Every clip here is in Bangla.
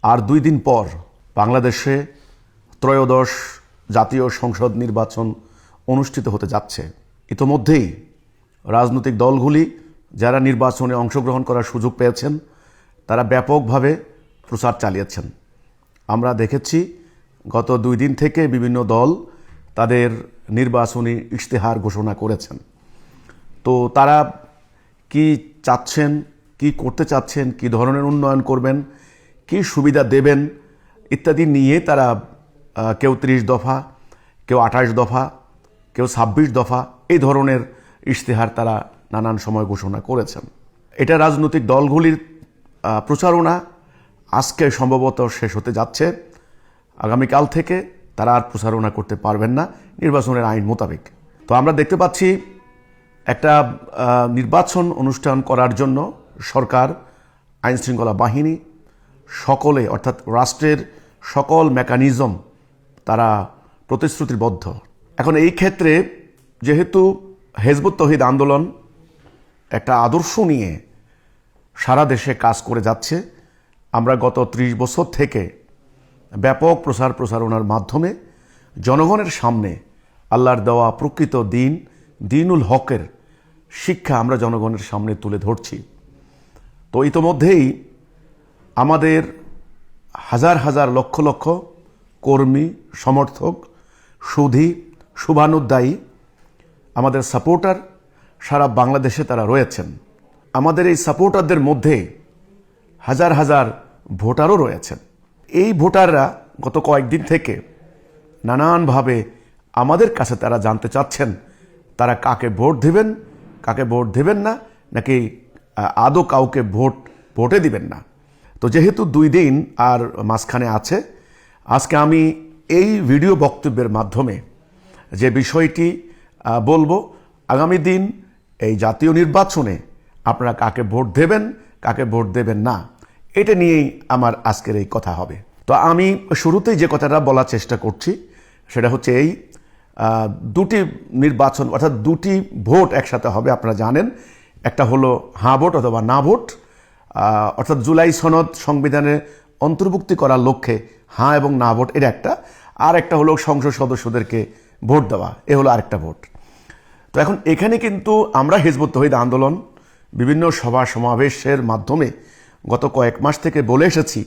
আর 2 দিন পর বাংলাদেশে ত্রয়োদশ জাতীয় সংসদ নির্বাচন অনুষ্ঠিত হতে যাচ্ছে। ইতোমধ্যেই রাজনৈতিক দলগুলি যারা নির্বাচনে অংশগ্রহণ করার সুযোগ পেয়েছেন তারা ব্যাপকভাবে প্রচার চালিয়েছেন। আমরা দেখেছি গত 2 দিন থেকে বিভিন্ন দল তাদের নির্বাচনী ইশতেহার ঘোষণা করেছেন। তো তারা কি চাচ্ছেন, কি করতে চাচ্ছেন, কি ধরনের উন্নয়ন করবেন, কি সুবিধা দেবেন ইত্যাদি নিয়ে তারা কেউ 30 দফা, কেউ 28 দফা, কেউ 26 দফা এই ধরনের ইশতেহার তারা নানান সময় ঘোষণা করেছেন। এটা রাজনৈতিক দলগুলির প্রচারণা আজকে সম্ভবত শেষ হতে যাচ্ছে। আগামীকাল থেকে তারা আর প্রচারণা করতে পারবেন না নির্বাচনের আইন মোতাবেক। তো আমরা দেখতে পাচ্ছি একটা নির্বাচন অনুষ্ঠান করার জন্য সরকার, আইনশৃঙ্খলা বাহিনী সকলে অর্থাৎ রাষ্ট্রের সকল মেকানিজম তারা প্রতিশ্রুতিবদ্ধ। এখন এই ক্ষেত্রে যেহেতু হিজবুত তৌহিদ আন্দোলন একটা আদর্শ নিয়ে সারা দেশে কাজ করে যাচ্ছে, আমরা গত 30 বছর থেকে ব্যাপক প্রচারণার মাধ্যমে জনগণের সামনে আল্লাহর দেওয়া প্রকৃত দিনুল হকের শিক্ষা আমরা জনগণের সামনে তুলে ধরছি। তো ইতোমধ্যেই আমাদের হাজার হাজার লক্ষ লক্ষ কর্মী, সমর্থক, সুধী, শুভানুদ্দায়ী, আমাদের সাপোর্টার সারা বাংলাদেশে তারা রয়েছেন। আমাদের এই সাপোর্টারদের মধ্যে হাজার হাজার ভোটারও রয়েছেন। এই ভোটাররা গত কয়েকদিন থেকে নানানভাবে আমাদের কাছে তারা জানতে চাচ্ছেন তারা কাকে ভোট দেবেন, কাকে ভোট দেবেন না, নাকি আদৌ কাউকে ভোটে দিবেন না। তো যেহেতু 2 দিন আর মাঝখানে আছে, আজকে আমি এই ভিডিও বক্তব্যের মাধ্যমে যে বিষয়টি বলবো, আগামী দিন এই জাতীয় নির্বাচনে আপনারা কাকে ভোট দেবেন, কাকে ভোট দেবেন না, এটা নিয়েই আমার আজকের এই কথা হবে। তো আমি শুরুতেই যে কথাটা বলার চেষ্টা করছি সেটা হচ্ছে এই 2টি নির্বাচন অর্থাৎ 2টি ভোট একসাথে হবে। আপনারা জানেন একটা হলো হ্যাঁ ভোট অথবা না ভোট, অর্থাৎ জুলাই সনদ সংবিধানে অন্তর্ভুক্তি করার লক্ষ্যে হ্যাঁ এবং না ভোট এটা একটা, আর একটা হলো সংসদ সদস্যদেরকে ভোট দেওয়া, এ হলো আরেকটা ভোট। তো এখন এখানে কিন্তু আমরা হিজবুত তৌহিদ আন্দোলন বিভিন্ন সভা সমাবেশের মাধ্যমে গত কয়েক মাস থেকে বলে এসেছি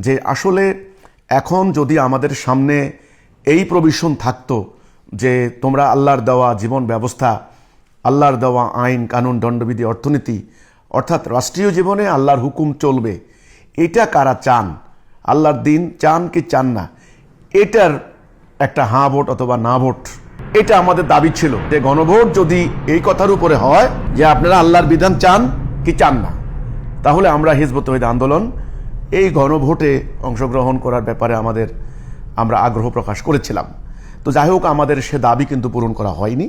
যে আসলে এখন যদি আমাদের সামনে এই প্রভিশন থাকতো যে তোমরা আল্লাহর দেওয়া জীবন ব্যবস্থা, আল্লাহর দেওয়া আইন কানুন দণ্ডবিধি অর্থনীতি অর্থাৎ রাষ্ট্রীয় জীবনে আল্লাহর হুকুম চলবে, এটা কারা চান, আল্লাহর দিন চান কি চান না, এটার একটা হ্যাঁ ভোট অথবা না ভোট, এটা আমাদের দাবি ছিল যে গণভোট যদি এই কথার উপরে হয় যে আপনারা আল্লাহর বিধান চান কি চান না, তাহলে আমরা হিজবুত তৌহিদ আন্দোলন এই গণভোটে অংশগ্রহণ করার ব্যাপারে আমরা আগ্রহ প্রকাশ করেছিলাম। তো যাই হোক, আমাদের সে দাবি কিন্তু পূরণ করা হয়নি।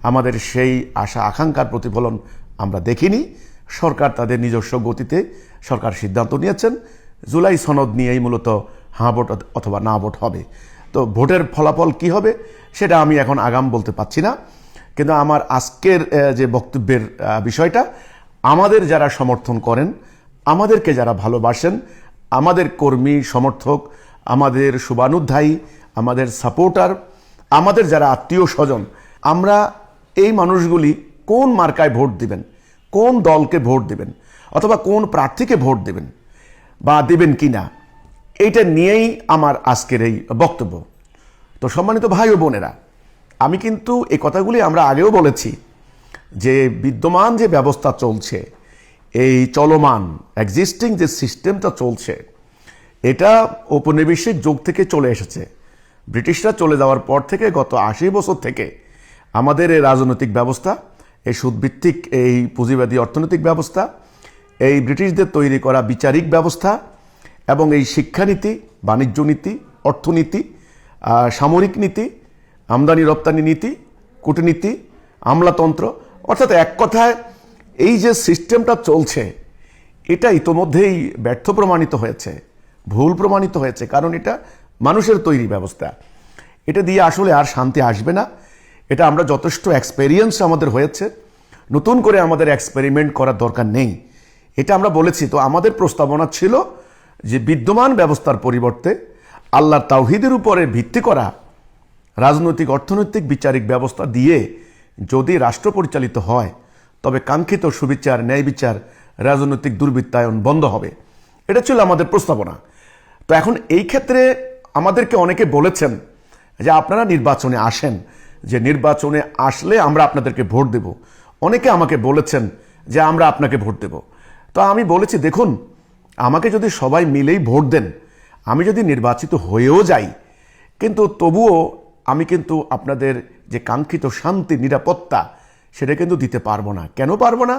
আমাদের সেই আশা আকাঙ্ক্ষার প্রতিফলন আমরা দেখিনি। সরকার তাদের নিজস্ব গতিতে সরকার সিদ্ধান্ত নিয়েছেন জুলাই সনদ নিয়েই মূলত হ্যাঁ ভোট অথবা না ভোট হবে। তো ভোটের ফলাফল কি হবে সেটা আমি এখন আগাম বলতে পারছি না, কিন্তু আমার আজকের যে বক্তব্যের বিষয়টা, আমাদের যারা সমর্থন করেন, আমাদেরকে যারা ভালোবাসেন, আমাদের কর্মী সমর্থক, আমাদের শুভানুধ্যায়ী, আমাদের সাপোর্টার, আমাদের যারা আত্মীয় স্বজন, আমরা এই মানুষগুলি কোন মার্কায় ভোট দিবেন, কোন দলকে ভোট দিবেন অথবা কোন প্রার্থীকে ভোট দিবেন বা দিবেন কি না, এইটা নিয়েই আমার আজকের এই বক্তব্য। তো সম্মানিত ভাই ও বোনেরা, আমি কিন্তু এই কথাগুলি আমরা আগেও বলেছি যে বিদ্যমান যে ব্যবস্থা চলছে, এই চলমান এক্সিস্টিং যে সিস্টেমটা চলছে, এটা ঔপনিবেশিক যুগ থেকে চলে এসেছে। ব্রিটিশরা চলে যাওয়ার পর থেকে গত 80 বছর থেকে আমাদের এই রাজনৈতিক ব্যবস্থা, এই সুদভিত্তিক এই পুঁজিবাদী অর্থনৈতিক ব্যবস্থা, এই ব্রিটিশদের তৈরি করা বিচারিক ব্যবস্থা এবং এই শিক্ষানীতি, বাণিজ্য নীতি, অর্থনীতি, সামরিক নীতি, আমদানি রপ্তানি নীতি, কূটনীতি, আমলাতন্ত্র, অর্থাৎ এক কথায় এই যে সিস্টেমটা চলছে এটা ইতোমধ্যেই ব্যর্থ প্রমাণিত হয়েছে, ভুল প্রমাণিত হয়েছে, কারণ এটা মানুষের তৈরি ব্যবস্থা। এটা দিয়ে আসলে আর শান্তি আসবে না। এটা আমরা যথেষ্ট এক্সপেরিয়েন্স আমাদের হয়েছে, নতুন করে আমাদের এক্সপেরিমেন্ট করার দরকার নেই, এটা আমরা বলেছি। তো আমাদের প্রস্তাবনা ছিল যে বিদ্যমান ব্যবস্থার পরিবর্তে আল্লাহর তাওহীদের উপরে ভিত্তি করা রাজনৈতিক, অর্থনৈতিক, বিচারিক ব্যবস্থা দিয়ে যদি রাষ্ট্র পরিচালিত হয় তবে কাঙ্ক্ষিত সুবিচার, ন্যায় বিচার, রাজনৈতিক দুর্বৃত্তায়ন বন্ধ হবে। এটা ছিল আমাদের প্রস্তাবনা। তো এখন এই ক্ষেত্রে আমাদেরকে অনেকে বলেছেন যে আপনারা নির্বাচনে আসেন, যে নির্বাচনে আসলে আমরা আপনাদেরকে ভোট দেব। অনেকে আমাকে বলেছেন যে আমরা আপনাকে ভোট দেব। তো আমি বলেছি, দেখুন, আমাকে যদি সবাই মিলেই ভোট দেন, আমি যদি নির্বাচিত হয়েও যাই, কিন্তু তবুও আমি কিন্তু আপনাদের যে কাঙ্ক্ষিত শান্তি, নিরাপত্তা, সেটা কিন্তু দিতে পারবো না। কেন পারবো না?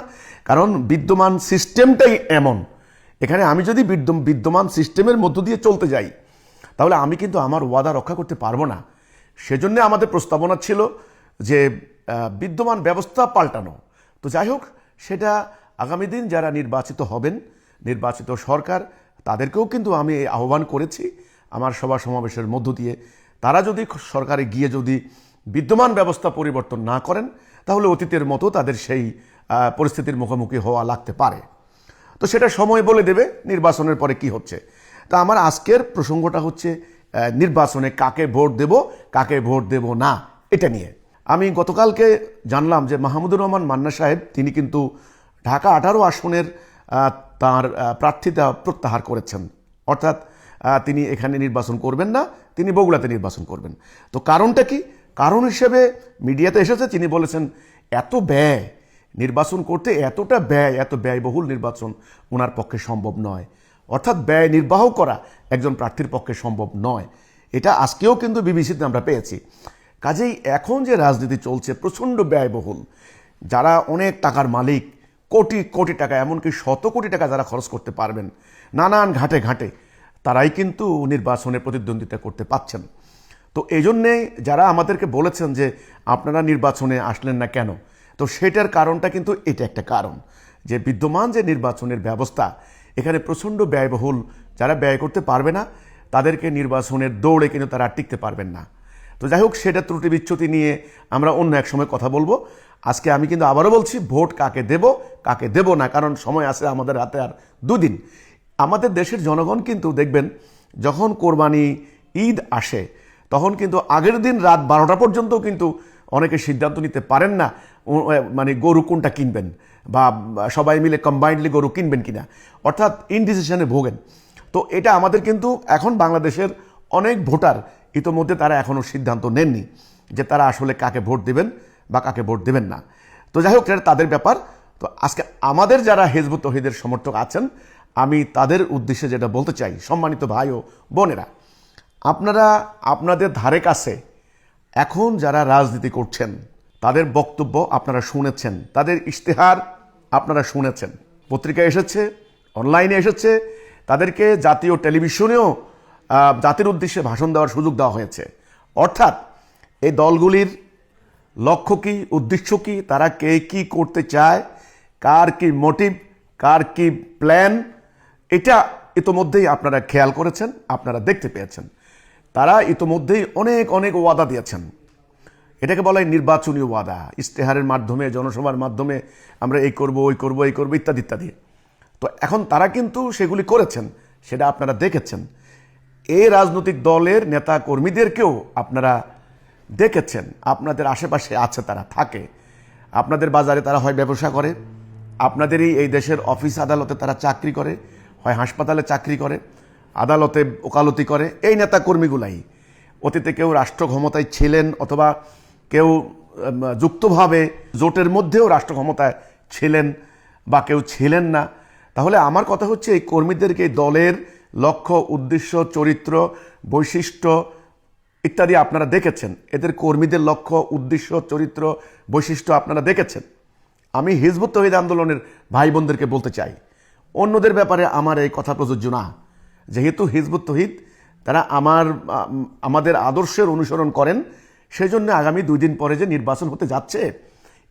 কারণ বিদ্যমান সিস্টেমটাই এমন। এখানে আমি যদি বিদ্যমান সিস্টেমের মধ্য দিয়ে চলতে যাই, তাহলে আমি কিন্তু আমার ওয়াদা রক্ষা করতে পারবো না। সেজন্য আমাদের প্রস্তাবনা ছিল যে বিদ্যমান ব্যবস্থা পাল্টানো। তো যাই হোক, সেটা আগামী দিন যারা নির্বাচিত হবেন, নির্বাচিত সরকার, তাদেরকেও কিন্তু আমি আহ্বান করেছি আমার সভা সমাবেশের মধ্য দিয়ে, তারা যদি সরকারে গিয়ে যদি বিদ্যমান ব্যবস্থা পরিবর্তন না করেন, তাহলে অতীতের মতো তাদের সেই পরিস্থিতির মুখোমুখি হওয়া লাগতে পারে। তো সেটা সময় বলে দেবে নির্বাচনের পরে কি হচ্ছে। তা আমার আজকের প্রসঙ্গটা হচ্ছে নির্বাচনে কাকে ভোট দেব, কাকে ভোট দেব না, এটা নিয়ে। আমি গতকালকে জানলাম যে মাহমুদুর রহমান মান্না সাহেব, তিনি কিন্তু ঢাকা 18 আসনের তার প্রার্থিতা প্রত্যাহার করেছেন। অর্থাৎ তিনি এখানে নির্বাচন করবেন না, তিনি বগুড়াতে নির্বাচন করবেন। তো কারণটা কি? কারণ হিসেবে মিডিয়াতে এসেছে, তিনি বলেছেন এত ব্যয়, নির্বাচন করতে এতটা ব্যয়, এত ব্যয়বহুল নির্বাচন ওনার পক্ষে সম্ভব নয়। অর্থাৎ ব্যয় নির্বাহ করা একজন প্রার্থীর পক্ষে সম্ভব নয়। এটা আজকেও কিন্তু বিবিসিতে আমরা পেয়েছি। কাজেই এখন যে রাজনীতি চলছে প্রচণ্ড ব্যয়বহুল, যারা অনেক টাকার মালিক, কোটি কোটি টাকা, এমনকি শত কোটি টাকা যারা খরচ করতে পারবেন নানান ঘাটে ঘাটে, তারাই কিন্তু নির্বাচনে প্রতিদ্বন্দ্বিতা করতে পাচ্ছেন। তো এই জন্যে যারা আমাদেরকে বলেছেন যে আপনারা নির্বাচনে আসলেন না কেন, তো সেটার কারণটা কিন্তু এটা একটা কারণ, যে বিদ্যমান যে নির্বাচনের ব্যবস্থা, এখানে প্রচণ্ড ব্যয়বহুল। যারা ব্যয় করতে পারবে না, তাদেরকে নির্বাচনের দৌড়ে কিন্তু তারা টিকতে পারবেন না। তো যাই হোক, সেটা ত্রুটি বিচ্যুতি নিয়ে আমরা অন্য এক সময় কথা বলবো। আজকে আমি কিন্তু আবারও বলছি, ভোট কাকে দেব, কাকে দেব না, কারণ সময় আছে আমাদের হাতে আর 2 দিন। আমাদের দেশের জনগণ কিন্তু দেখবেন, যখন কোরবানি ঈদ আসে, তখন কিন্তু আগের দিন রাত 12টা পর্যন্ত কিন্তু অনেকে সিদ্ধান্ত নিতে পারেন না, মানে গরু কোনটা কিনবেন, বা সবাই মিলে কম্বাইন্ডলি গরু কিনবেন কিনা, অর্থাৎ ইনডিসিশনে ভোগেন। তো এটা আমাদের কিন্তু এখন বাংলাদেশের অনেক ভোটার ইতোমধ্যে তারা এখনও সিদ্ধান্ত নেননি যে তারা আসলে কাকে ভোট দেবেন বা কাকে ভোট দেবেন না। তো যাই হোক, এটা তাদের ব্যাপার। তো আজকে আমাদের যারা হিজবুত তৌহিদের সমর্থক আছেন, আমি তাদের উদ্দেশ্যে যেটা বলতে চাই, সম্মানিত ভাই ও বোনেরা, আপনারা আপনাদের ধারে কাছে এখন যারা রাজনীতি করছেন, তাদের বক্তব্য আপনারা শুনেছেন, তাদের ইশতেহার আপনারা শুনেছেন, পত্রিকায় এসেছে, অনলাইনে এসেছে, তাদেরকে জাতীয় টেলিভিশনেও জাতির উদ্দেশ্যে ভাষণ দেওয়ার সুযোগ দেওয়া হয়েছে। অর্থাৎ এই দলগুলির লক্ষ্য কি, উদ্দেশ্য কি, তারা কে কি করতে চায়, কার কি মোটিভ, কার কি প্ল্যান, এটা ইতোমধ্যেই আপনারা খেয়াল করেছেন, আপনারা দেখতে পেয়েছেন। তারা ইতোমধ্যেই অনেক অনেক ওয়াদা দিয়েছেন। এটাকে বলা হয় নির্বাচনী ওয়াদা। ইশতেহারের মাধ্যমে, জনসভার মাধ্যমে আমরা এই করব, ওই করব, এই করব, ইত্যাদি ইত্যাদি। তো এখন তারা কিন্তু সেগুলি করেছেন, সেটা আপনারা দেখেছেন। এই রাজনৈতিক দলের নেতা কর্মীদেরকেও আপনারা দেখেছেন, আপনাদের আশেপাশে আছে, তারা থাকে। আপনাদের বাজারে তারা হয় ব্যবসা করে, আপনাদেরই এই দেশের অফিস আদালতে তারা চাকরি করে, হয় হাসপাতালে চাকরি করে, আদালতে ওকালতি করে। এই নেতা কর্মীগুলাই অতীতে কেউ রাষ্ট্র ক্ষমতায় ছিলেন, অথবা কেউ যুক্তভাবে জোটের মধ্যেও রাষ্ট্র ক্ষমতায় ছিলেন, বা কেউ ছিলেন না। তাহলে আমার কথা হচ্ছে, এই কর্মীদেরকে এই দলের লক্ষ্য, উদ্দেশ্য, চরিত্র, বৈশিষ্ট্য ইত্যাদি আপনারা দেখেছেন। এদের কর্মীদের লক্ষ্য, উদ্দেশ্য, চরিত্র, বৈশিষ্ট্য আপনারা দেখেছেন। আমি হিজবুত তৌহিদ আন্দোলনের ভাই বোনদেরকে বলতে চাই, অন্যদের ব্যাপারে আমার এই কথা প্রযোজ্য না। যেহেতু হিজবুত তৌহিদ তারা আমাদের আদর্শের অনুসরণ করেন, সেই জন্য আগামী 2 দিন পরে যে নির্বাচন হতে যাচ্ছে,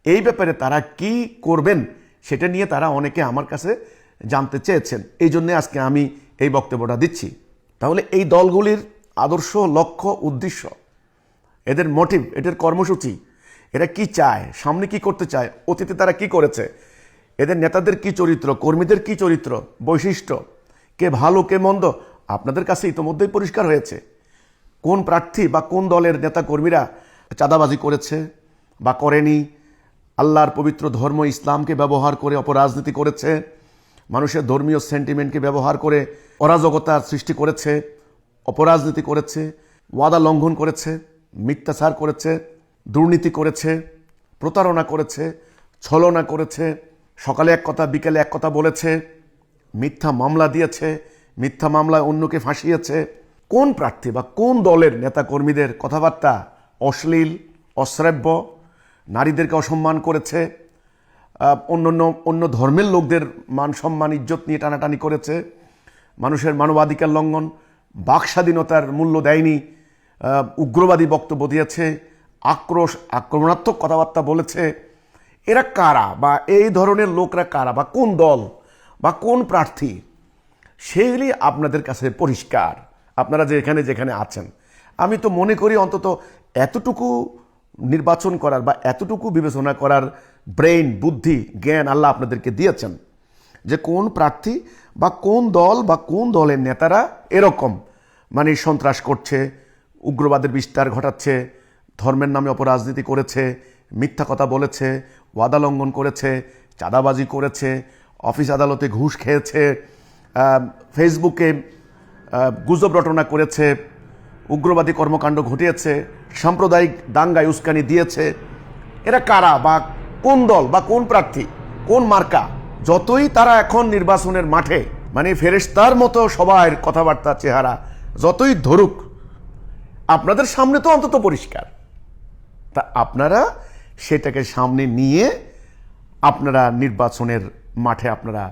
এই ব্যাপারে তারা কি করবেন সেটা নিয়ে তারা অনেকে আমার কাছে জানতে চেয়েছেন। এই জন্যে আজকে আমি এই বক্তব্যটা দিচ্ছি। তাহলে এই দলগুলির আদর্শ, লক্ষ্য, উদ্দেশ্য, এদের মোটিভ, এদের কর্মসূচি, এরা কি চায়, সামনে কি করতে চায়, অতীতে তারা কি করেছে, এদের নেতাদের কি চরিত্র, কর্মীদের কি চরিত্র, বৈশিষ্ট্য, কে ভালো কে মন্দ আপনাদের কাছে ইতোমধ্যেই পরিষ্কার হয়েছে। কোন প্রার্থী বা কোন দলের নেতা কর্মীরা চাঁদাবাজি করেছে বা করেনি, আল্লাহর পবিত্র ধর্ম ইসলামকে ব্যবহার করে অপরাজনীতি করেছে, মানুষের ধর্মীয় সেন্টিমেন্টকে ব্যবহার করে অরাজকতার সৃষ্টি করেছে, অপরাজনীতি করেছে, ওয়াদা লঙ্ঘন করেছে, মিথ্যাচার করেছে, দুর্নীতি করেছে, প্রতারণা করেছে, ছলনা করেছে, সকালে এক কথা বিকেলে এক কথা বলেছে, মিথ্যা মামলা দিয়েছে, মিথ্যা মামলায় অন্যকে ফাঁসিয়েছে। কোন প্রার্থী বা কোন দলের নেতাকর্মীদের কথাবার্তা অশ্লীল, অশ্রাব্য, নারীদেরকে অসম্মান করেছে, অন্য ধর্মের লোকদের মান সম্মান ইজ্জত নিয়ে টানাটানি করেছে, মানুষের মানবাধিকার লঙ্ঘন, বাক স্বাধীনতার মূল্য দেয়নি, উগ্রবাদী বক্তব্য দিয়েছে, আক্রমণাত্মক কথাবার্তা বলেছে, এরা কারা বা এই ধরনের লোকরা কারা বা কোন দল বা কোন প্রার্থী, সেগুলি আপনাদের কাছে পরিষ্কার। আপনারা যেখানে আছেন, আমি তো মনে করি অন্তত এতটুকু নির্বাচন করার বা এতটুকু বিবেচনা করার ব্রেইন, বুদ্ধি, জ্ঞান আল্লাহ আপনাদেরকে দিয়েছেন যে কোন প্রার্থী বা কোন দল বা কোন দলের নেতারা এরকম মানে সন্ত্রাস করছে, উগ্রবাদের বিস্তার ঘটাচ্ছে, ধর্মের নামে অপরাজনীতি করেছে, মিথ্যা কথা বলেছে, ওয়াদা লঙ্ঘন করেছে, চাঁদাবাজি করেছে, অফিস আদালতে ঘুষ খেয়েছে, ফেসবুকে গুজব রটনা করেছে, উগ্রবাদী কর্মকাণ্ড ঘটিয়েছে, সাম্প্রদায়িক দাঙ্গায় উস্কানি দিয়েছে। এরা কারা বা কোন দল বা কোন প্রার্থী, কোন মার্কা? যতই তারা এখন নির্বাচনের মাঠে মানে ফেরেশতার মতো সবার কথাবার্তা চেহারা যতই ধরুক, আপনাদের সামনে তো অন্তত পরিষ্কার। তা আপনারা সেটাকে সামনে নিয়ে আপনারা নির্বাচনের মাঠে আপনারা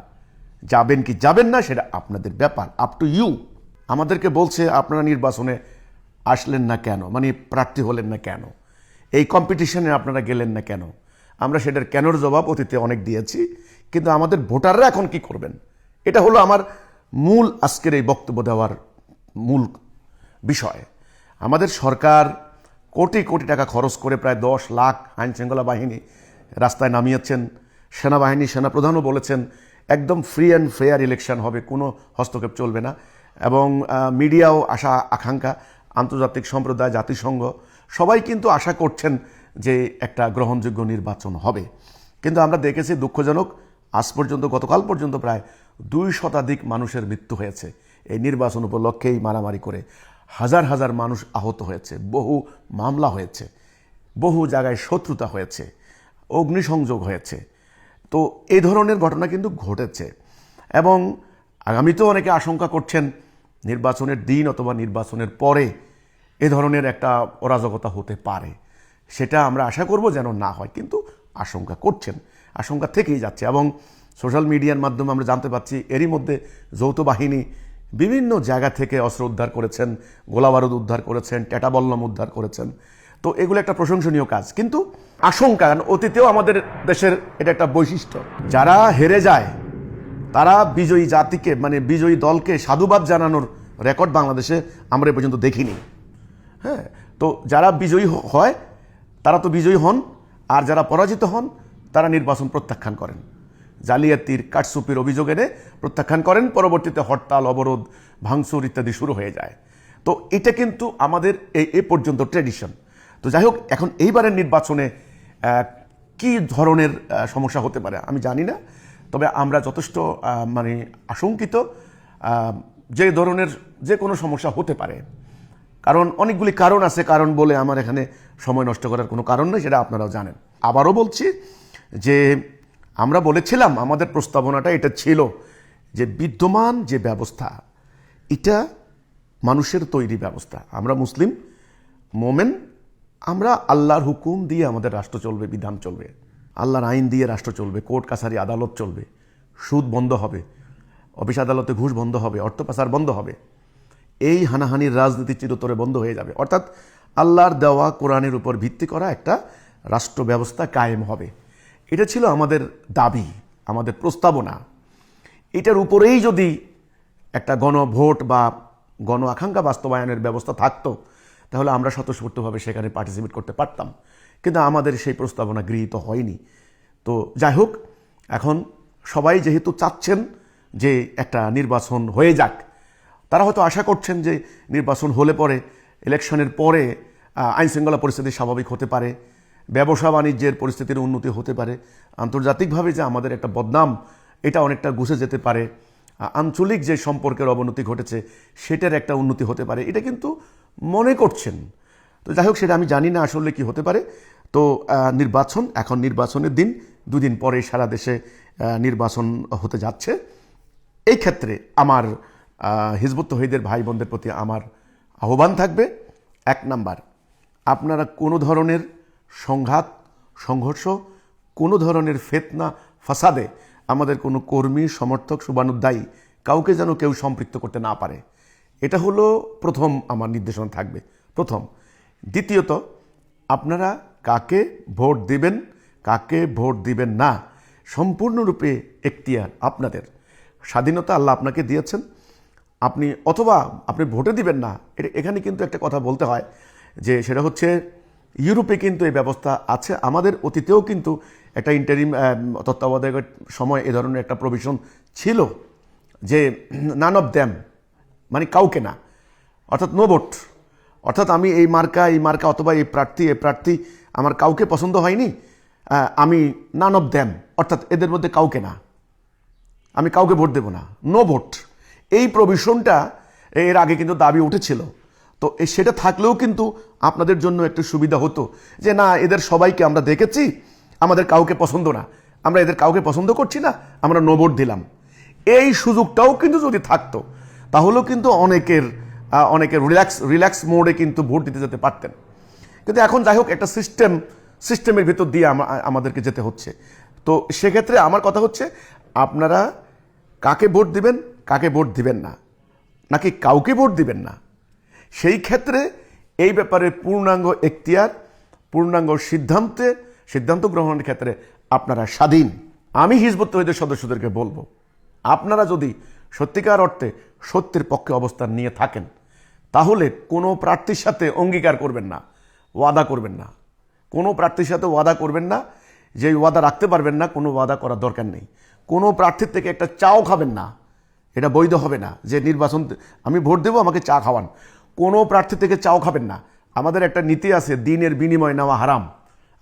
যাবেন কি যাবেন না সেটা আপনাদের ব্যাপার, আপ টু ইউ। আমাদেরকে বলছে আপনারা নির্বাচনে আসলেন না কেন, মানে প্রার্থী হলেন না কেন, এই কম্পিটিশনে আপনারা গেলেন না কেন? আমরা সেটার কেনর জবাব অতীতে অনেক দিয়েছি, কিন্তু আমাদের ভোটাররা এখন কি করবেন, এটা হলো আমার মূল আজকের এই বক্তব্য দেওয়ার মূল বিষয়। আমাদের সরকার কোটি কোটি টাকা খরচ করে প্রায় 10 লাখ আইন শৃঙ্খলা বাহিনী রাস্তায় নামিয়েছেন। সেনাবাহিনী সেনাপ্রধানও বলেছেন একদম ফ্রি অ্যান্ড ফেয়ার ইলেকশন হবে, কোনো হস্তক্ষেপ চলবে না। এবং মিডিয়াও আশা আকাঙ্ক্ষা, আন্তর্জাতিক সম্প্রদায়, জাতিসংঘ সবাই কিন্তু আশা করছেন যে একটা গ্রহণযোগ্য নির্বাচন হবে। কিন্তু আমরা দেখেছি দুঃখজনক, আজ পর্যন্ত গতকাল পর্যন্ত প্রায় 2 শতাধিক মানুষের মৃত্যু হয়েছে এই নির্বাচন উপলক্ষেই মারামারি করে। হাজার হাজার মানুষ আহত হয়েছে, বহু মামলা হয়েছে, বহু জায়গায় শত্রুতা হয়েছে, অগ্নিসংযোগ হয়েছে। তো এই ধরনের ঘটনা কিন্তু ঘটেছে এবং আগামীতেও অনেকে আশঙ্কা করছেন নির্বাচনের দিন অথবা নির্বাচনের পরে এ ধরনের একটা অরাজকতা হতে পারে। সেটা আমরা আশা করব যেন না হয়, কিন্তু আশঙ্কা করছেন, আশঙ্কা থেকেই যাচ্ছে। এবং সোশ্যাল মিডিয়ার মাধ্যমে আমরা জানতে পাচ্ছি এরই মধ্যে যৌথ বাহিনী বিভিন্ন জায়গা থেকে অস্ত্র উদ্ধার করেছেন, গোলাবারুদ উদ্ধার করেছেন, টেটাবল্লম উদ্ধার করেছেন। তো এগুলো একটা প্রশংসনীয় কাজ, কিন্তু আশঙ্কা, অতীতেও আমাদের দেশের এটা একটা বৈশিষ্ট্য, যারা হেরে যায় তারা বিজয়ী জাতিকে মানে বিজয়ী দলকে সাধুবাদ জানানোর রেকর্ড বাংলাদেশে আমরা এ পর্যন্ত দেখিনি। হ্যাঁ, তো যারা বিজয়ী হয় তারা তো বিজয়ী হন, আর যারা পরাজিত হন তারা নির্বাচন প্রত্যাখ্যান করেন, জালিয়াতির কারচুপির অভিযোগ এনে প্রত্যাখ্যান করেন। পরবর্তীতে হরতাল, অবরোধ, ভাঙচুর ইত্যাদি শুরু হয়ে যায়। তো এটা কিন্তু আমাদের এই পর্যন্ত ট্র্যাডিশন। তো যাই হোক, এখন এইবারের নির্বাচনে কি ধরনের সমস্যা হতে পারে আমি জানি না, তবে আমরা যথেষ্ট মানে আশঙ্কিত যে ধরনের যে কোনো সমস্যা হতে পারে। কারণ অনেকগুলি কারণ আছে, কারণ বলে আমার এখানে সময় নষ্ট করার কোনো কারণ নেই, সেটা আপনারাও জানেন। আবারও বলছি যে আমরা বলেছিলাম আমাদের প্রস্তাবনাটা এটা ছিল যে বিদ্যমান যে ব্যবস্থা এটা মানুষের তৈরি ব্যবস্থা। আমরা মুসলিম মোমেন, আমরা আল্লাহর হুকুম দিয়ে আমাদের রাষ্ট্র চলবে, বিধান চলবে, আল্লাহর আইন দিয়ে রাষ্ট্র চলবে, কোর্ট কাছারি আদালত চলবে, সুদ বন্ধ হবে, অফিস আদালতে ঘুষ বন্ধ হবে, অর্থ পাচার বন্ধ হবে, এই হানাহানির রাজনীতি চিরতরে বন্ধ হয়ে যাবে। অর্থাৎ আল্লাহর দেওয়া কোরআনের উপর ভিত্তি করা একটা রাষ্ট্র ব্যবস্থা কায়েম হবে। এটা ছিল আমাদের দাবি, আমাদের প্রস্তাবনা। এটার উপরেই যদি একটা গণভোট বা গণ আকাঙ্ক্ষা বাস্তবায়নের ব্যবস্থা থাকতো তাহলে আমরা স্বতঃস্ফূর্তভাবে সেখানে পার্টিসিপেট করতে পারতাম, কিন্তু আমাদের সেই প্রস্তাবনা গৃহীত হয়নি। তো যাই হোক, এখন সবাই যেহেতু চাচ্ছেন যে একটা নির্বাচন হয়ে যাক। তারা হয়তো আশা করছেন যে নির্বাচন হলে পরে, ইলেকশনের পরে আইনশৃঙ্খলা পরিস্থিতি স্বাভাবিক হতে পারে, ব্যবসা বাণিজ্যের পরিস্থিতির উন্নতি হতে পারে, আন্তর্জাতিকভাবে যে আমাদের একটা বদনাম এটা অনেকটা গুছে যেতে পারে, আঞ্চলিক যে সম্পর্কের অবনতি ঘটেছে সেটার একটা উন্নতি হতে পারে, এটা কিন্তু মনে করছেন। তো যাই হোক, সেটা আমি জানি না আসলে কি হতে পারে। তো নির্বাচন, এখন নির্বাচনের দিন, দুদিন পরে সারা দেশে নির্বাচন হতে যাচ্ছে। এই ক্ষেত্রে আমার হিজবুত তৌহিদের ভাই বোনদের প্রতি আমার আহ্বান থাকবে, 1 নাম্বার, আপনারা কোনো ধরনের সংঘাত, সংঘর্ষ, কোনো ধরনের ফিতনা, ফাসাদে আমাদের কোনো কর্মী, সমর্থক, শুভানুধ্যায়ী কাউকে যেন কেউ সম্পৃক্ত করতে না পারে। এটা হলো প্রথম আমার নির্দেশনা থাকবে, প্রথম। দ্বিতীয়ত, আপনারা কাকে ভোট দিবেন, কাকে ভোট দিবেন না, সম্পূর্ণরূপে এখতিয়ার আপনাদের। স্বাধীনতা আল্লাহ আপনাকে দিয়েছেন, আপনি অথবা আপনি ভোটে দিবেন না, এখানে কিন্তু একটা কথা বলতে হয়, যে সেটা হচ্ছে ইউরোপে কিন্তু এই ব্যবস্থা আছে। আমাদের অতীতেও কিন্তু একটা ইন্টারিম তত্ত্বাবধায়কের সময় এ ধরনের একটা প্রভিশন ছিল, যে নান অফ দ্যাম, মানে কাউকে না, অর্থাৎ নো ভোট। অর্থাৎ আমি এই মার্কা অথবা এই প্রার্থী আমার কাউকে পছন্দ হয়নি, আমি নান অফ দ্যাম, অর্থাৎ এদের মধ্যে কাউকে না, আমি কাউকে ভোট দেব না, নো ভোট। এই প্রভিশনটা এর আগে কিন্তু দাবি উঠেছিল। তো সেটা থাকলেও কিন্তু আপনাদের জন্য একটু সুবিধা হতো, যে না, এদের সবাইকে আমরা দেখেছি, আমাদের কাউকে পছন্দ না, আমরা এদের কাউকে পছন্দ করছি না, আমরা নো ভোট দিলাম। এই সুযোগটাও কিন্তু যদি থাকতো, তাহলেও কিন্তু অনেকের রিল্যাক্স মোডে কিন্তু ভোট দিতে যেতে পারতেন। কিন্তু এখন যাই হোক, একটা সিস্টেমের ভিতর দিয়ে আমাদেরকে যেতে হচ্ছে। তো সেক্ষেত্রে আমার কথা হচ্ছে, আপনারা কাকে ভোট দিবেন, কাকে ভোট দিবেন না, নাকি কাউকে ভোট দিবেন না, সেই ক্ষেত্রে এই ব্যাপারে পূর্ণাঙ্গ এখতিয়ার, পূর্ণাঙ্গ সিদ্ধান্ত গ্রহণের ক্ষেত্রে আপনারা স্বাধীন। আমি হিজবুত তৌহিদের সদস্যদেরকে বলবো, আপনারা যদি সত্যিকার অর্থে সত্যের পক্ষে অবস্থান নিয়ে থাকেন, তাহলে কোনো প্রার্থীর সাথে অঙ্গীকার করবেন না, ওয়াদা করবেন না, কোনো প্রার্থীর সাথে ওয়াদা করবেন না, যে ওয়াদা রাখতে পারবেন না, কোনো ওয়াদা করার দরকার নেই। কোনো প্রার্থীর থেকে একটা চাও খাবেন না, এটা বৈধ হবে না। যে নির্বাচন আমি ভোট দেবো, আমাকে চা খাওয়ান, কোনো প্রার্থী থেকে চাও খাবেন না। আমাদের একটা নীতি আছে, দিনের বিনিময় নেওয়া হারাম।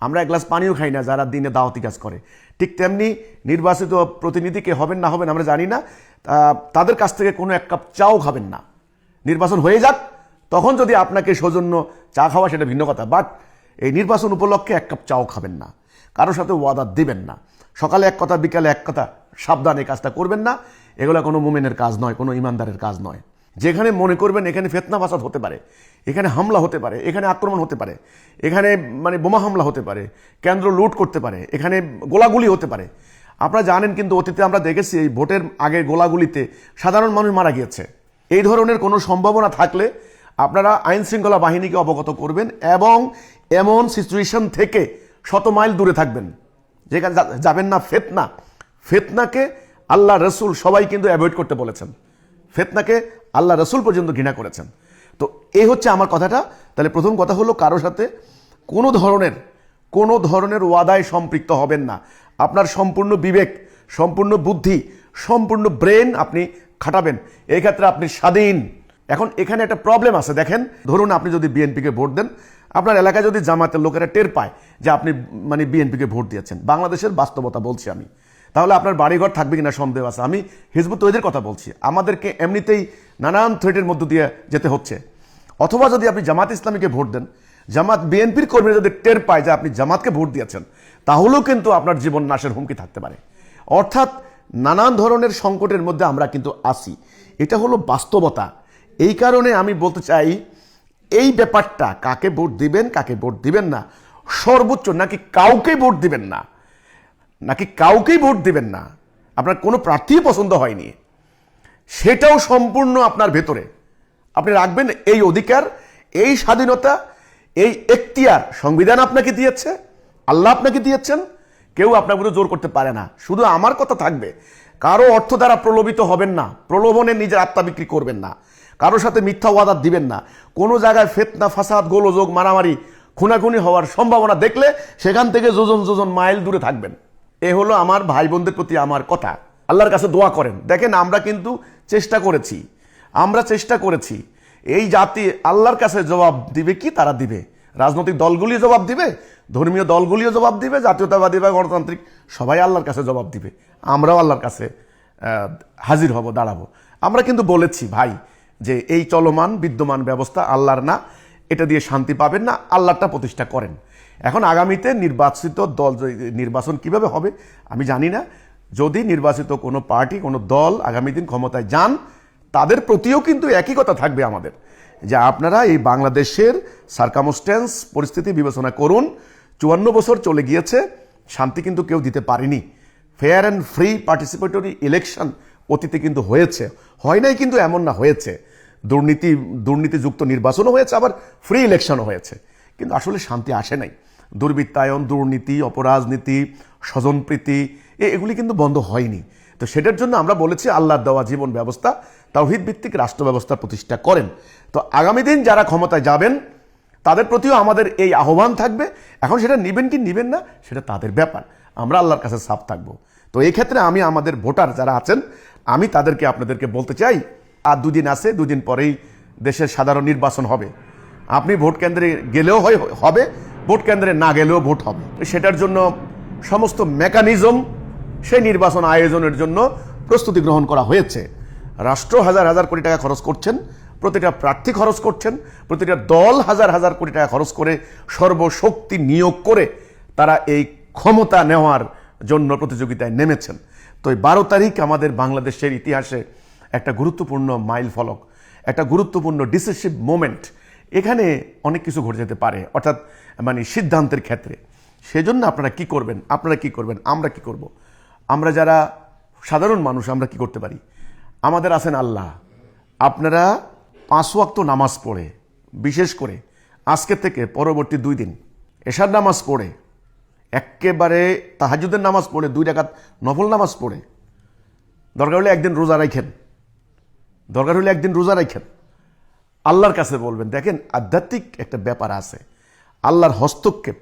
আমরা এক গ্লাস পানিও খাই না যারা দিনে দাওয়াতি কাজ করে। ঠিক তেমনি নির্বাচিত প্রতিনিধি কে হবেন না হবেন আমরা জানি না, তাদের কাছ থেকে কোনো 1 কাপ চাও খাবেন না। নির্বাচন হয়ে যাক, তখন যদি আপনাকে সৌজন্য চা খাওয়া, সেটা ভিন্ন কথা, বাট এই নির্বাচন উপলক্ষে 1 কাপ চাও খাবেন না, কারোর সাথে ওয়াদা দিবেন না। সকালে এক কথা, বিকালে এক কথা, সাবধান, এই কাজটা করবেন না। এগুলো কোনো মুমিনের কাজ নয়, কোনো ইমানদারের কাজ নয়। যেখানে মনে করবেন এখানে ফিতনা ফাসাদ হতে পারে, এখানে হামলা হতে পারে, এখানে আক্রমণ হতে পারে, এখানে মানে বোমা হামলা হতে পারে, কেন্দ্র লুট করতে পারে, এখানে গোলাগুলি হতে পারে। আপনারা জানেন কিন্তু অতীতে আমরা দেখেছি, এই ভোটের আগে গোলাগুলিতে সাধারণ মানুষ মারা গিয়েছে। এই ধরনের কোনো সম্ভাবনা থাকলে আপনারা আইন শৃঙ্খলা বাহিনীকে অবগত করবেন, এবং এমন সিচুয়েশন থেকে 100 মাইল দূরে থাকবেন, যেখানে যাবেন না। ফিতনাকে আল্লাহ রসুল সবাই কিন্তু অ্যাভয়েড করতে বলেছেন, ফিতনাকে আল্লাহ রসুল পর্যন্ত ঘৃণা করেছেন। তো এই হচ্ছে আমার কথাটা। তাহলে প্রথম কথা হলো, কারোর সাথে কোনো ধরনের ওয়াদায় সম্পৃক্ত হবেন না। আপনার সম্পূর্ণ বিবেক, সম্পূর্ণ বুদ্ধি, সম্পূর্ণ ব্রেন আপনি খাটাবেন, এই ক্ষেত্রে আপনি স্বাধীন। এখন এখানে একটা প্রবলেম আছে, দেখেন, ধরুন আপনি যদি বিএনপিকে ভোট দেন, আপনার এলাকায় যদি জামাতের লোকেরা টের পায় যে আপনি মানে বিএনপিকে ভোট দিয়েছেন, বাংলাদেশের বাস্তবতা বলছি আমি, তাহলে আপনার বাড়িঘর থাকবে কিনা সন্দেহ আছে। আমি হিজবুত তৌহিদের কথা বলছি, আমাদেরকে এমনিতেই নানান থ্রেটের মধ্য দিয়ে যেতে হচ্ছে। অথবা যদি আপনি জামাত ইসলামীকে ভোট দেন, জামাত বিএনপির কর্মীরা যদি টের পায় যে আপনি জামাতকে ভোট দিয়েছেন, তাহলেও কিন্তু আপনার জীবন নাশের হুমকি থাকতে পারে। অর্থাৎ নানান ধরনের সংকটের মধ্যে আমরা কিন্তু আসি, এটা হলো বাস্তবতা। এই কারণে আমি বলতে চাই, এই ব্যাপারটা কাকে ভোট দিবেন, কাকে ভোট দিবেন না, সর্বোচ্চ নাকি কাউকেই ভোট দিবেন না, আপনার কোনো প্রার্থী পছন্দ হয়নি, সেটাও সম্পূর্ণ আপনার ভেতরে। আপনি রাখবেন এই অধিকার, এই স্বাধীনতা, এই এখতিয়ার সংবিধান আপনাকে দিয়েছে, আল্লাহ আপনাকে দিয়েছেন, কেউ আপনার উপরে জোর করতে পারে না। শুধু আমার কথা থাকবে, কারো অর্থ দ্বারা প্রলোভিত হবেন না, প্রলোভনে নিজের আত্মা বিক্রি করবেন না, কারোর সাথে মিথ্যা ওয়াদা দিবেন না, কোনো জায়গায় ফিতনা ফাসাদ, গোলযোগ, মারামারি, খুনাখুনি হওয়ার সম্ভাবনা দেখলে সেখান থেকে যোজন মাইল দূরে থাকবেন। এ হলো আমার ভাই বোনদের প্রতি আমার কথা। আল্লাহর কাছে দোয়া করেন। দেখেন আমরা কিন্তু চেষ্টা করেছি এই জাতি আল্লাহর কাছে জবাব দিবে কি? তারা দিবে, রাজনৈতিক দলগুলিও জবাব দিবে, ধর্মীয় দলগুলিও জবাব দিবে, জাতীয়তাবাদী বা গণতান্ত্রিক সবাই আল্লাহর কাছে জবাব দিবে। আমরাও আল্লাহর কাছে হাজির হব, দাঁড়াবো। আমরা কিন্তু বলেছি ভাই যে এই চলমান বিদ্যমান ব্যবস্থা আল্লাহর না, এটা দিয়ে শান্তি পাবেন না, আল্লাহটা প্রতিষ্ঠা করেন। এখন আগামীতে নির্বাচিত দল নির্বাচন কিভাবে হবে আমি জানি না। যদি নির্বাচিত কোনো পার্টি কোনো দল আগামী দিন ক্ষমতায় যান, তাদের প্রতিও কিন্তু একই কথা থাকবে আমাদের, যে আপনারা এই বাংলাদেশের সার্কামস্ট্যান্স পরিস্থিতি বিবেচনা করুন। 54 বছর চলে গিয়েছে, শান্তি কিন্তু কেউ দিতে পারেনি। Fair and free participatory election অতীতে কিন্তু হয়েছে, হয় নাই কিন্তু এমন না, হয়েছে। দুর্নীতিযুক্ত নির্বাচনও হয়েছে, আবার ফ্রি ইলেকশনও হয়েছে, কিন্তু আসলে শান্তি আসে নাই। দুর্বৃত্তায়ন, দুর্নীতি, অপরাজনীতি, স্বজনপ্রীতি এগুলি কিন্তু বন্ধ হয়নি। তো সেটার জন্য আমরা বলেছি আল্লাহর দেওয়া জীবন ব্যবস্থা, তাওহীদ ভিত্তিক রাষ্ট্র ব্যবস্থা প্রতিষ্ঠা করেন। তো আগামী দিন যারা ক্ষমতায় যাবেন তাদের প্রতিও আমাদের এই আহ্বান থাকবে। এখন সেটা নিবেন কি নিবেন না সেটা তাদের ব্যাপার, আমরা আল্লাহর কাছে সাফ থাকবো। তো এই ক্ষেত্রে আমি আমাদের ভোটার যারা আছেন, আমি তাদেরকে আপনাদেরকে বলতে চাই, আর দুদিন আছে, দুদিন পরেই দেশের সাধারণ নির্বাচন হবে। আপনি ভোট কেন্দ্রে গেলেও হবে, ভোট কেন্দ্রে না গেলেও ভোট হবে। সেটার জন্য সমস্ত মেকানিজম সেই নির্বাচন আয়োজনের জন্য প্রস্তুতি গ্রহণ করা হয়েছে। রাষ্ট্র হাজার হাজার কোটি টাকা খরচ করছেন, প্রতিটা প্রার্থী খরচ করছেন, প্রতিটা দল হাজার হাজার কোটি টাকা খরচ করে সর্বশক্তি নিয়োগ করে তারা এই ক্ষমতা নেওয়ার জন্য প্রতিযোগিতায় নেমেছেন। তো এই 12 তারিখ আমাদের বাংলাদেশের ইতিহাসে একটা গুরুত্বপূর্ণ মাইল ফলক, একটা গুরুত্বপূর্ণ ডিসিসিভ মোমেন্ট। এখানে অনেক কিছু ঘটে যেতে পারে, অর্থাৎ মানে সিদ্ধান্তের ক্ষেত্রে। সেজন্য আপনারা কি করবেন, আমরা কি করব? আমরা যারা সাধারণ মানুষ আমরা কি করতে পারি? আমাদের আছেন আল্লাহ। আপনারা 5 ওয়াক্ত নামাজ পড়ে, বিশেষ করে আজকে থেকে পরবর্তী 2 দিন এশার নামাজ পড়ে, একেবারে তাহাজ্জুদের নামাজ পড়ে, 2 রাকাত নফল নামাজ পড়ে, দরকার হলে একদিন রোজা রাখেন, আল্লাহর কাছে বলবেন। দেখেন আধ্যাত্মিক একটা ব্যাপার আছে, আল্লাহর হস্তক্ষেপ,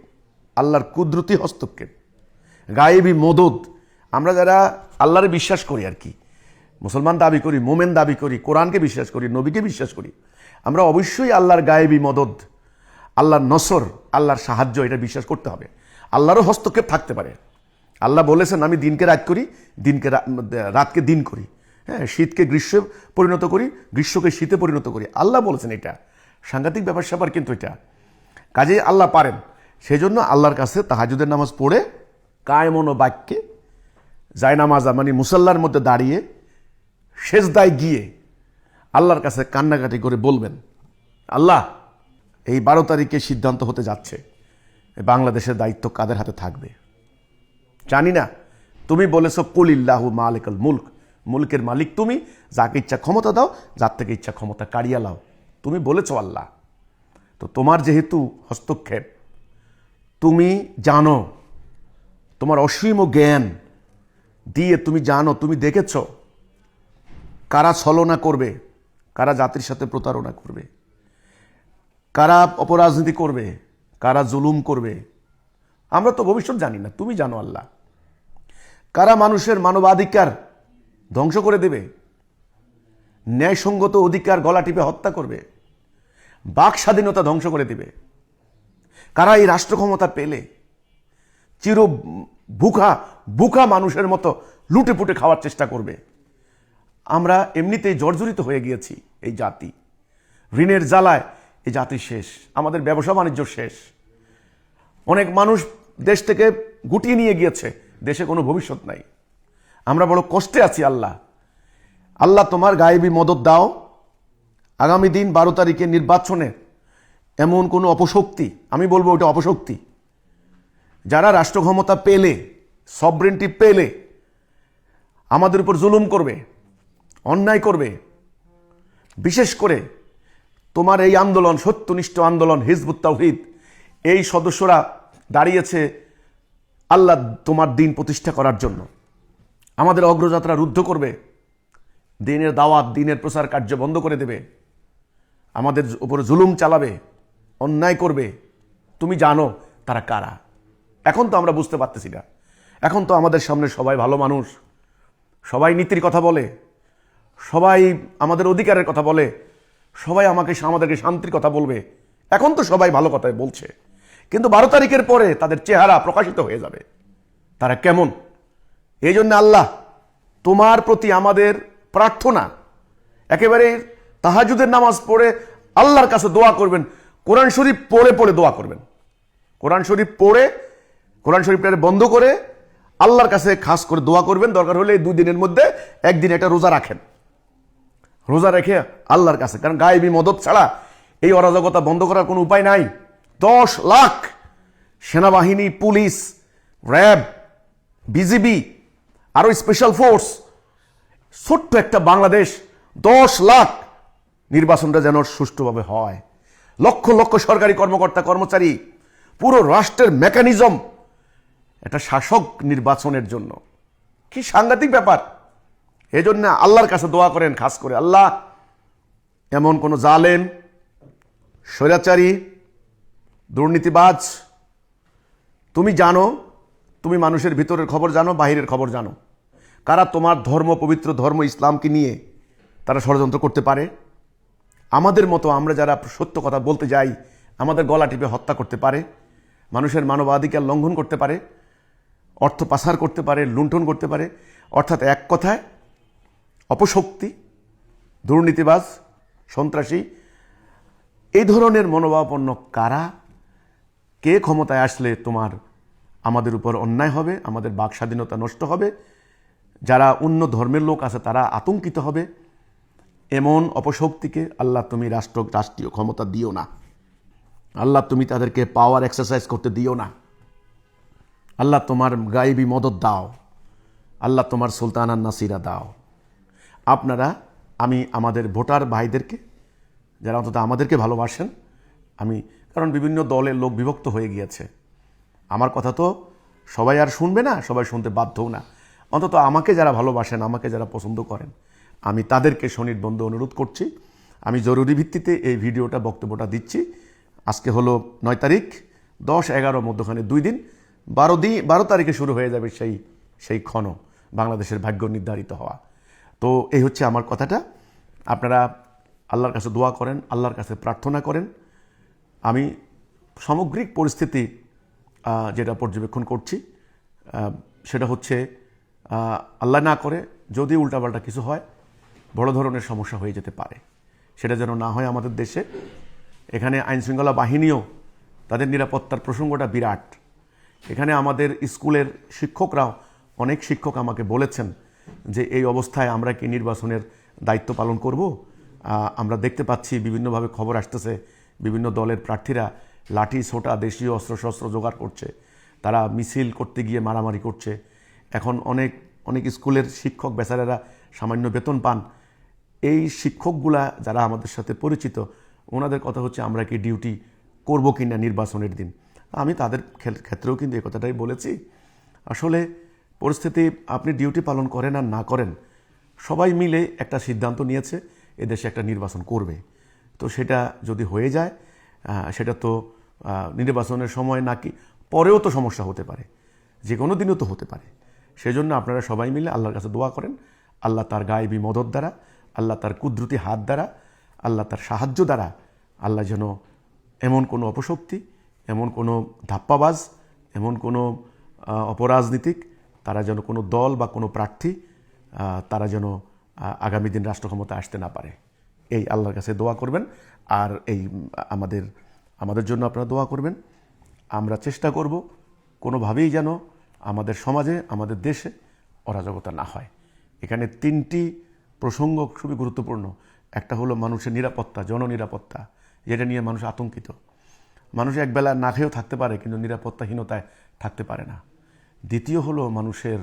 আল্লাহর কুদরতি হস্তক্ষেপ, গায়েবী মদদ। আমরা যারা আল্লাহরে বিশ্বাস করি আর কি, মুসলমান দাবি করি, মোমেন দাবি করি, কোরআনকে বিশ্বাস করি, নবীকে বিশ্বাস করি, আমরা অবশ্যই আল্লাহর গায়েবী মদদ, আল্লাহর নসর, আল্লাহর সাহায্য এটা বিশ্বাস করতে হবে। আল্লাহরও হস্তক্ষেপ থাকতে পারে। আল্লাহ বলেছেন আমি দিনকে রাত করি, রাতকে দিন করি, হ্যাঁ, শীতকে গ্রীষ্মে পরিণত করি, গ্রীষ্মকে শীতে পরিণত করি। আল্লাহ বলেছেন, এটা সাংঘাতিক ব্যাপার স্যাপার, কিন্তু এটা কাজে আল্লাহ পারেন। সেই জন্য আল্লাহর কাছে তাহাজ্জুদের নামাজ পড়ে কায়মন বাক্যে জায়নামাজা মানে মুসাল্লার মধ্যে দাঁড়িয়ে সেজদায় গিয়ে আল্লাহর কাছে কান্নাকাটি করে বলবেন, আল্লাহ এই 12 তারিখে সিদ্ধান্ত হতে যাচ্ছে, বাংলাদেশের দায়িত্ব কাদের হাতে থাকবে জানি না। তুমি বলেছো কুলিল্লাহু মালিকুল মুলক, মুলকের মালিক তুমি, যাকে ইচ্ছা ক্ষমতা দাও, যার থেকে ইচ্ছা ক্ষমতা কাড়িয়া লাও, তুমি বলেছো আল্লাহ। তো তোমার যেহেতু হস্তক্ষেপ, তুমি জানো, তোমার অসীম জ্ঞান দিয়ে তুমি জানো, তুমি দেখেছ কারা ছলনা করবে, কারা জাতির সাথে প্রতারণা করবে, কারা অপরাজনীতি করবে, কারা জুলুম করবে। আমরা তো ভবিষ্যৎ জানি না, তুমি জানো আল্লাহ। কারা মানুষের মানবাধিকার ধ্বংস করে দেবে, ন্যায়সঙ্গত অধিকার গলা টিপে হত্যা করবে, বাক স্বাধীনতা ধ্বংস করে দেবে, কারা এই রাষ্ট্র ক্ষমতা পেলে চির ভুখা মানুষের মতো লুটে পুটে খাওয়ার চেষ্টা করবে। আমরা এমনিতেই জর্জরিত হয়ে গিয়েছি, এই জাতি ঋণের জ্বালায় এই জাতি শেষ, আমাদের ব্যবসা বাণিজ্য শেষ, অনেক মানুষ দেশ থেকে গুটিয়ে নিয়ে গিয়েছে, দেশে কোনো ভবিষ্যৎ নাই। আমরা বড় কষ্টে আছি। আল্লাহ তোমার গায়েবী মদত দাও। আগামী দিন 12 তারিখে নির্বাচনে এমন কোনো অপশক্তি, আমি বলবো ওটা অপশক্তি, যারা রাষ্ট্র ক্ষমতা পেলে, সভরেন্টি পেলে আমাদের উপর জুলুম করবে, অন্যায় করবে, বিশেষ করে তোমার এই আন্দোলন, সত্যনিষ্ঠ আন্দোলন হিজবুত তাওহীদ, এই সদস্যরা দাঁড়িয়েছে আল্লাহ তোমার দিন প্রতিষ্ঠা করার জন্য, আমাদের অগ্রযাত্রা রুদ্ধ করবে, দিনের দাওয়াত, দিনের প্রচার কার্য বন্ধ করে দেবে, আমাদের উপরে জুলুম চালাবে, অন্যায় করবে। তুমি জানো তারা কারা। এখন তো আমরা বুঝতে পারতেছি না, এখন তো আমাদের সামনে সবাই ভালো মানুষ, সবাই নীতির কথা বলে, সবাই আমাদের অধিকারের কথা বলে, সবাই আমাদেরকে শান্তির কথা বলবে। এখন তো সবাই ভালো কথাই বলছে, কিন্তু 12 তারিখের পরে তাদের চেহারা প্রকাশিত হয়ে যাবে, তারা কেমন। এই জন্য আল্লাহ, তোমার প্রতি আমাদের প্রার্থনা, একেবারে তাহাজ্জুদের নামাজ পড়ে আল্লাহর কাছে দোয়া করবেন, কোরআন শরীফ পড়ে পড়ে দোয়া করবেন। কোরআন শরীফ পড়ে, কোরআন শরীফটা বন্ধ করে আল্লাহর কাছে খাস করে দোয়া করবেন। দরকার হলে এই 2 দিনের মধ্যে একদিন একটা রোজা রাখেন, রোজা রেখে আল্লাহর কাছে, কারণ গায়েবী মদত ছাড়া এই অরাজকতা বন্ধ করার কোনো উপায় নাই। 10 লাখ সেনাবাহিনী, পুলিশ, র্যাব, বিজিবি, আরো স্পেশাল ফোর্স, ছোট্ট একটা বাংলাদেশ, 10 লাখ, নির্বাচনটা যেন সুষ্ঠুভাবে হয়। লক্ষ লক্ষ সরকারি কর্মকর্তা কর্মচারী, পুরো রাষ্ট্রের মেকানিজম একটা শাসক নির্বাচনের জন্য। কি সাংঘাতিক ব্যাপার। এই জন্য আল্লাহর কাছে দোয়া করেন খাস করে, আল্লাহ এমন কোন জালেম, স্বৈরাচারী, দুর্নীতিবাজ, তুমি জানো, তুমি মানুষের ভিতরের খবর জানো, বাহিরের খবর জানো, কারা তোমার ধর্ম, পবিত্র ধর্ম ইসলামকে নিয়ে তারা ষড়যন্ত্র করতে পারে। আমাদের মতো আমরা যারা সত্য কথা বলতে যাই, আমাদের গলা টিপে হত্যা করতে পারে, মানুষের মানবাধিকার লঙ্ঘন করতে পারে, অর্থ পাচার করতে পারে, লুণ্ঠন করতে পারে। অর্থাৎ এক কথায় অপশক্তি, দুর্নীতিবাজ, সন্ত্রাসী, এই ধরনের মনোভাবাপন্ন কারা, কে ক্ষমতায় আসলে তোমার আমাদের উপর অন্যায় হবে, আমাদের বাক স্বাধীনতা নষ্ট হবে, যারা অন্য ধর্মের লোক আছে তারা আতঙ্কিত হবে, এমন অপশক্তিকে আল্লাহ তুমি রাষ্ট্রীয় ক্ষমতা দিও না। আল্লাহ তুমি তাদেরকে পাওয়ার এক্সারসাইজ করতে দিও না। আল্লাহ তোমার গায়েবী মদত দাও, আল্লাহ তোমার সুলতানান নাসিরা দাও। আপনারা, আমি আমাদের ভোটার ভাইদেরকে, যারা অন্তত আমাদেরকে ভালোবাসেন, কারণ বিভিন্ন দলের লোক বিভক্ত হয়ে গিয়েছে, আমার কথা তো সবাই আর শুনবে না, সবাই শুনতে বাধ্যও না। অন্তত আমাকে যারা ভালোবাসেন, আমাকে যারা পছন্দ করেন, আমি তাদেরকে সনির্বন্ধ অনুরোধ করছি। আমি জরুরি ভিত্তিতে এই ভিডিওটা, বক্তব্যটা দিচ্ছি। আজকে হলো 9 তারিখ, 10-11 মধ্যখানে 2 দিন, 12 তারিখে শুরু হয়ে যাবে সেই ক্ষণ, বাংলাদেশের ভাগ্য নির্ধারিত হওয়া। তো এই হচ্ছে আমার কথাটা। আপনারা আল্লাহর কাছে দোয়া করেন, আল্লাহর কাছে প্রার্থনা করেন। আমি সামগ্রিক পরিস্থিতি যেটা পর্যবেক্ষণ করছি, সেটা হচ্ছে আল্লাহ না করে যদি উল্টাপাল্টা কিছু হয়, বড় ধরনের সমস্যা হয়ে যেতে পারে। সেটা যেন না হয় আমাদের দেশে। এখানে আইনশৃঙ্খলা বাহিনীও, তাদের নিরাপত্তার প্রসঙ্গটা বিরাট। এখানে আমাদের স্কুলের শিক্ষকরাও, অনেক শিক্ষক আমাকে বলেছেন যে এই অবস্থায় আমরা কি নির্বাচনের দায়িত্ব পালন করব? আমরা দেখতে পাচ্ছি বিভিন্নভাবে খবর আসতেছে, বিভিন্ন দলের প্রার্থীরা লাঠি, ছোটা, দেশীয় অস্ত্রশস্ত্র জোগাড় করছে, তারা মিছিল করতে গিয়ে মারামারি করছে। এখন অনেক স্কুলের শিক্ষক বেচারারা সামান্য বেতন পান। এই শিক্ষকগুলা যারা আমাদের সাথে পরিচিত, ওনাদের কথা হচ্ছে আমরা কি ডিউটি করব কিনা নির্বাচনের দিন। আমি তাদের ক্ষেত্রেও কিন্তু এই কথাটাই বলেছি। আসলে পরিস্থিতি, আপনি ডিউটি পালন করেন আর না করেন, সবাই মিলে একটা সিদ্ধান্ত নিয়েছে এদেশে একটা নির্বাচন করবে। তো সেটা যদি হয়ে যায়, সেটা তো নির্বাচনের সময় নাকি পরেও তো সমস্যা হতে পারে, যে কোনো দিনও তো হতে পারে। সেজন্য আপনারা সবাই মিলে আল্লাহর কাছে দোয়া করেন, আল্লাহ তার গায়েবী মদত দ্বারা, আল্লাহ তার কুদরতি হাত দ্বারা, আল্লাহ তার সাহায্য দ্বারা, আল্লাহ যেন এমন কোনো অপশক্তি, এমন কোনো ধাপ্পাবাজ, এমন কোনো অপরাজনীতিক, তারা যেন কোনো দল বা কোনো প্রার্থী, তারা যেন আগামী দিন রাষ্ট্র ক্ষমতা আসতে না পারে। এই আল্লাহর কাছে দোয়া করবেন। আর এই আমাদের জন্য আপনারা দোয়া করবেন। আমরা চেষ্টা করব কোনোভাবেই যেন আমাদের সমাজে, আমাদের দেশে অরাজকতা না হয়। এখানে 3টি প্রসঙ্গ খুবই গুরুত্বপূর্ণ। একটা হলো মানুষের নিরাপত্তা, জননিরাপত্তা, যেটা নিয়ে মানুষ আতঙ্কিত। মানুষ একবেলা না খেয়েও থাকতে পারে, কিন্তু নিরাপত্তাহীনতায় থাকতে পারে না। দ্বিতীয় হলো মানুষের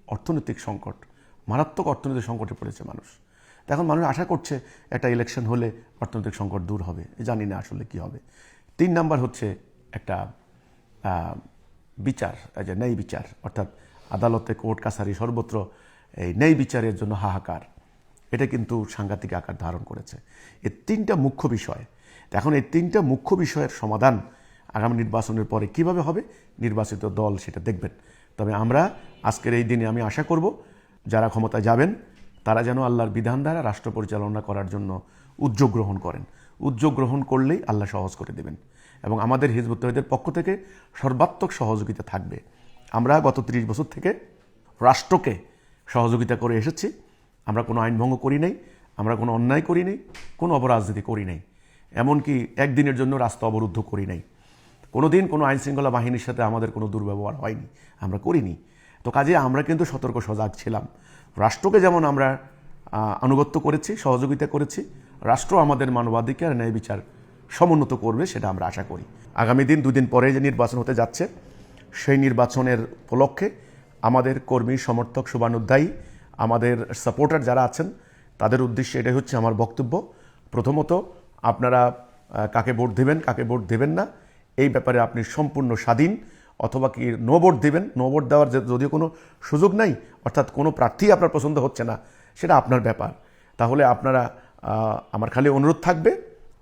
অর্থনৈতিক সংকট, মারাত্মক অর্থনৈতিক সংকটে পড়েছে মানুষ। এখন মানুষ আশা করছে একটা ইলেকশন হলে অর্থনৈতিক সংকট দূর হবে, জানি না আসলে কি হবে। 3 নাম্বার হচ্ছে একটা বিচার, যে ন্যায় বিচার, অর্থাৎ আদালতে, কোর্ট কাছারি, সর্বত্র এই ন্যায় বিচারের জন্য হাহাকার। এটা কিন্তু সাংঘাতিক আকার ধারণ করেছে। এই 3টা মুখ্য বিষয়। এখন এই 3টা মুখ্য বিষয়ের সমাধান আগামী নির্বাচনের পরে কিভাবে হবে, নির্বাচিত দল সেটা দেখবেন। তবে আমরা আজকের এই দিনে আমি আশা করব যারা ক্ষমতায় যাবেন তারা যেন আল্লাহর বিধান দ্বারা রাষ্ট্র পরিচালনা করার জন্য উদ্যোগ গ্রহণ করেন। উদ্যোগ গ্রহণ করলেই আল্লাহ সহজ করে দেবেন এবং আমাদের হিজবুত তৌহিদের পক্ষ থেকে সর্বাত্মক সহযোগিতা থাকবে। আমরা গত 30 বছর থেকে রাষ্ট্রকে সহযোগিতা করে এসেছি। আমরা কোনো আইন ভঙ্গ করি নাই, আমরা কোনো অন্যায় করি নাই, কোনো অপরাজনীতি করি নাই, এমনকি একদিনের জন্য রাস্তা অবরুদ্ধ করি নাই। কোনোদিন কোনো আইনশৃঙ্খলা বাহিনীর সাথে আমাদের কোনো দুর্ব্যবহার হয়নি, আমরা করিনি। তো কাজে আমরা কিন্তু সতর্ক সজাগ ছিলাম। রাষ্ট্রকে যেমন আমরা আনুগত্য করেছি, সহযোগিতা করেছি, রাষ্ট্র আমাদের মানবাধিকার ন্যায় বিচার সমুন্নত করবে সেটা আমরা আশা করি। আগামী দিন 2 দিন পরে যে নির্বাচন হতে যাচ্ছে, সেই নির্বাচনের উপলক্ষে আমাদের কর্মী, সমর্থক, শুভানুধ্যায়ী, আমাদের সাপোর্টার যারা আছেন তাদের উদ্দেশ্যে এটাই হচ্ছে আমার বক্তব্য। প্রথমত, আপনারা কাকে ভোট দেবেন, কাকে ভোট দেবেন না, এই ব্যাপারে আপনি সম্পূর্ণ স্বাধীন। অথবা কি নো ভোট দেবেন, নো ভোট দেওয়ার যদিও কোনো সুযোগ নাই, অর্থাৎ কোনো প্রার্থী আপনার পছন্দ হচ্ছে না, সেটা আপনার ব্যাপার। তাহলে আপনারা, আমার খালি অনুরোধ থাকবে,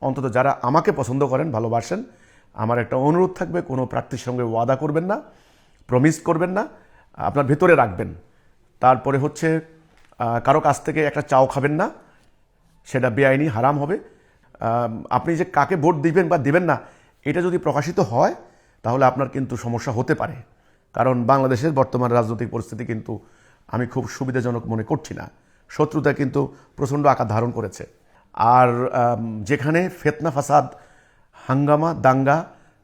অন্তত যারা আমাকে পছন্দ করেন, ভালোবাসেন, আমার একটা অনুরোধ থাকবে, কোনো প্রার্থীর সঙ্গে ওয়াদা করবেন না, প্রমিস করবেন না, আপনার ভেতরে রাখবেন। তারপরে হচ্ছে কারো কাছ থেকে একটা চাও খাবেন না, সেটা বেআইনি, হারাম হবে। আপনি যে কাকে ভোট দিবেন বা দিবেন না, এটা যদি প্রকাশিত হয় তাহলে আপনার কিন্তু সমস্যা হতে পারে। কারণ বাংলাদেশের বর্তমান রাজনৈতিক পরিস্থিতি কিন্তু আমি খুব সুবিধাজনক মনে করছি না। শত্রুতা কিন্তু প্রচণ্ড আকার ধারণ করেছে। আর যেখানে ফিতনা, ফাসাদ, হাঙ্গামা, দাঙ্গা,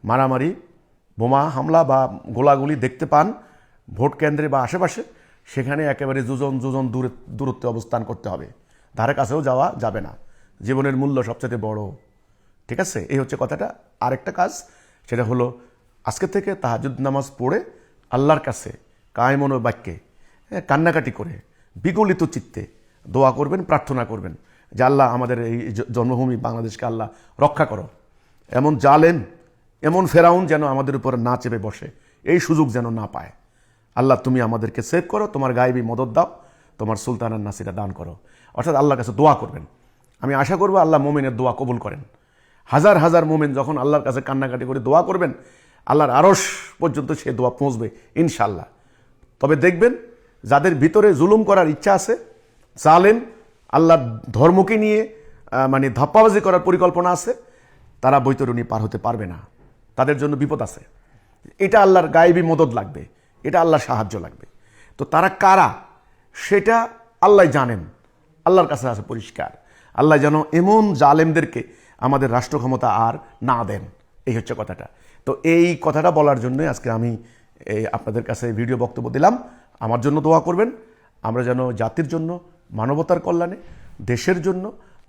মারামারি, বোমা হামলা বা গোলাগুলি দেখতে পান ভোট কেন্দ্রে বা আশেপাশে, সেখানে একেবারে যোজন দূরত্বে অবস্থান করতে হবে, ধারে কাছেও যাওয়া যাবে না। জীবনের মূল্য সবচেয়ে বড়, ঠিক আছে? এই হচ্ছে কথাটা। আরেকটা কাজ, সেটা হলো আজকে থেকে তাহাজ্জুদ নামাজ পড়ে আল্লাহর কাছে কায়মন বাক্যে কান্নাকাটি করে বিগলিত চিত্তে দোয়া করবেন, প্রার্থনা করবেন যে আল্লাহ আমাদের এই জন্মভূমি বাংলাদেশকে আল্লাহ রক্ষা করো, এমন জালেম, এমন ফেরাউন যেন আমাদের উপর না চেপে বসে, এই সুযোগ যেন না পায়। আল্লাহ তুমি আমাদেরকে সেভ করো, তোমার গায়েবী মদত দাও, তোমার সুলতানের নাসিরা দান করো। অর্থাৎ আল্লাহর কাছে দোয়া করবেন। আমি আশা করবো আল্লাহ মোমেনের দোয়া কবুল করেন। হাজার হাজার মোমেন যখন আল্লাহর কাছে কান্নাকাটি করে দোয়া করবেন, আল্লাহর আরশ পর্যন্ত সে দোয়া পৌঁছবে ইনশাআল্লাহ। তবে দেখবেন, যাদের ভিতরে জুলুম করার ইচ্ছা আছে, জালেম, আল্লাহর ধর্মকে নিয়ে মানে ধাপ্পাবাজি করার পরিকল্পনা আছে, তারা বৈতরণী পার হতে পারবে না, তাদের জন্য বিপদ আছে। এটা আল্লাহর গায়েবী মদত লাগবে, এটা আল্লাহর সাহায্য লাগবে। তো তারা কারা সেটা আল্লাহ জানেন, আল্লাহর কাছে আছে পরিষ্কার। আল্লাহ যেন এমন জালেমদেরকে আমাদের রাষ্ট্র ক্ষমতা আর না দেন, এই হচ্ছে কথাটা। তো এই কথাটা বলার জন্যই আজকে আমি আপনাদের কাছে ভিডিও বক্তব্য দিলাম। আমার জন্য দোয়া করবেন, আমরা যেন জাতির জন্য, মানবতার কল্যাণে, দেশের জন্য,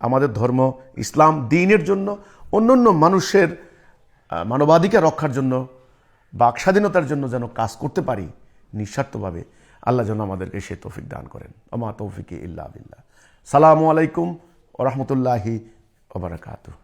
আমাদের ধর্ম ইসলাম দ্বীনের জন্য, অন্যান্য মানুষের মানবাধিকার রক্ষার জন্য, বাক স্বাধীনতার জন্য যেন কাজ করতে পারি নিঃস্বার্থভাবে। আল্লাহ যেন আমাদেরকে সে তৌফিক দান করেন। আমা তৌফিকে ইল্লা বিল্লাহ। সালামু আলাইকুম ওয়া রাহমাতুল্লাহি ওয়া বারাকাতুহু।